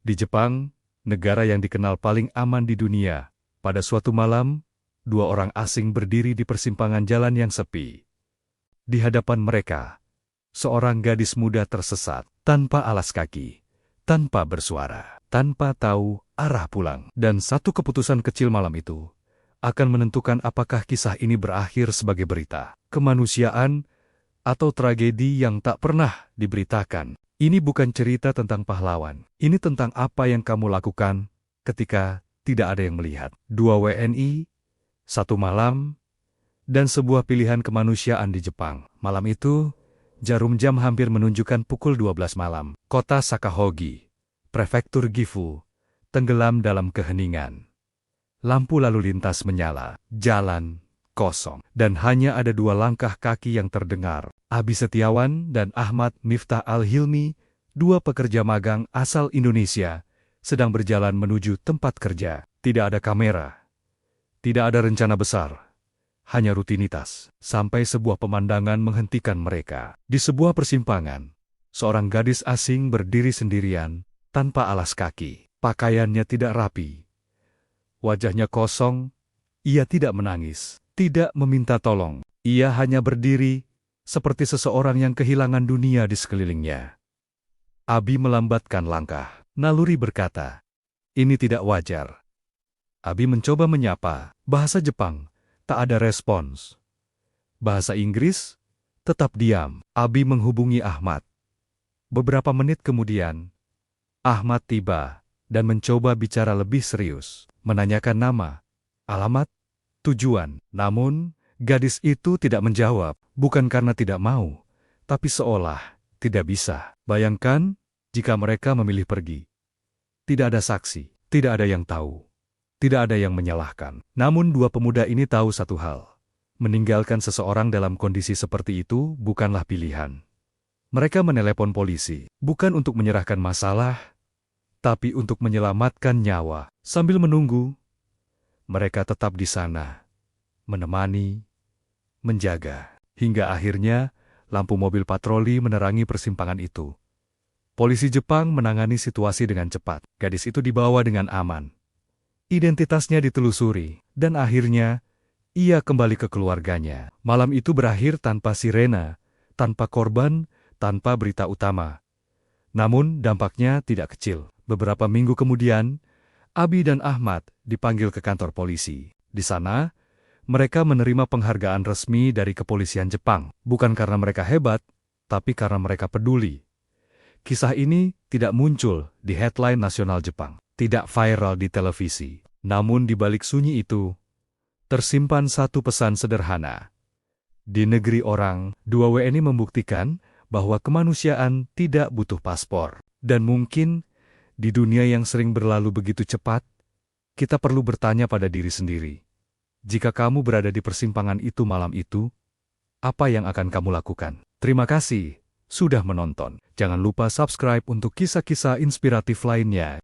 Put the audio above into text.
Di Jepang, negara yang dikenal paling aman di dunia, pada suatu malam, dua orang asing berdiri di persimpangan jalan yang sepi. Di hadapan mereka, seorang gadis muda tersesat, tanpa alas kaki, tanpa bersuara, tanpa tahu arah pulang. Dan satu keputusan kecil malam itu akan menentukan apakah kisah ini berakhir sebagai berita kemanusiaan atau tragedi yang tak pernah diberitakan. Ini bukan cerita tentang pahlawan. Ini tentang apa yang kamu lakukan ketika tidak ada yang melihat. Dua WNI, satu malam, dan sebuah pilihan kemanusiaan di Jepang. Malam itu, jarum jam hampir menunjukkan pukul 12 malam. Kota Sakahogi, prefektur Gifu, tenggelam dalam keheningan. Lampu lalu lintas menyala, jalan kosong, dan hanya ada dua langkah kaki yang terdengar. Abi Setiawan dan Ahmad Miftah Al-Hilmi, dua pekerja magang asal Indonesia, sedang berjalan menuju tempat kerja. Tidak ada kamera, tidak ada rencana besar, hanya rutinitas. Sampai sebuah pemandangan menghentikan mereka. Di sebuah persimpangan, seorang gadis asing berdiri sendirian, tanpa alas kaki. Pakaiannya tidak rapi, wajahnya kosong. Ia tidak menangis, tidak meminta tolong. Ia hanya berdiri, seperti seseorang yang kehilangan dunia di sekelilingnya. Abi melambatkan langkah. Naluri berkata, "Ini tidak wajar." Abi mencoba menyapa. Bahasa Jepang, tak ada respons. Bahasa Inggris, tetap diam. Abi menghubungi Ahmad. Beberapa menit kemudian, Ahmad tiba dan mencoba bicara lebih serius. Menanyakan nama, alamat, tujuan. Namun, gadis itu tidak menjawab. Bukan karena tidak mau, tapi seolah tidak bisa. Bayangkan jika mereka memilih pergi. Tidak ada saksi, tidak ada yang tahu, tidak ada yang menyalahkan. Namun dua pemuda ini tahu satu hal. Meninggalkan seseorang dalam kondisi seperti itu bukanlah pilihan. Mereka menelepon polisi, bukan untuk menyerahkan masalah, tapi untuk menyelamatkan nyawa. Sambil menunggu, mereka tetap di sana, menemani, menjaga. Hingga akhirnya, lampu mobil patroli menerangi persimpangan itu. Polisi Jepang menangani situasi dengan cepat. Gadis itu dibawa dengan aman. Identitasnya ditelusuri, dan akhirnya, ia kembali ke keluarganya. Malam itu berakhir tanpa sirena, tanpa korban, tanpa berita utama. Namun, dampaknya tidak kecil. Beberapa minggu kemudian, Abi dan Ahmad dipanggil ke kantor polisi. Di sana, mereka menerima penghargaan resmi dari kepolisian Jepang, bukan karena mereka hebat, tapi karena mereka peduli. Kisah ini tidak muncul di headline nasional Jepang, tidak viral di televisi. Namun di balik sunyi itu, tersimpan satu pesan sederhana. Di negeri orang, dua WNI membuktikan bahwa kemanusiaan tidak butuh paspor. Dan mungkin, di dunia yang sering berlalu begitu cepat, kita perlu bertanya pada diri sendiri. Jika kamu berada di persimpangan itu malam itu, apa yang akan kamu lakukan? Terima kasih sudah menonton. Jangan lupa subscribe untuk kisah-kisah inspiratif lainnya.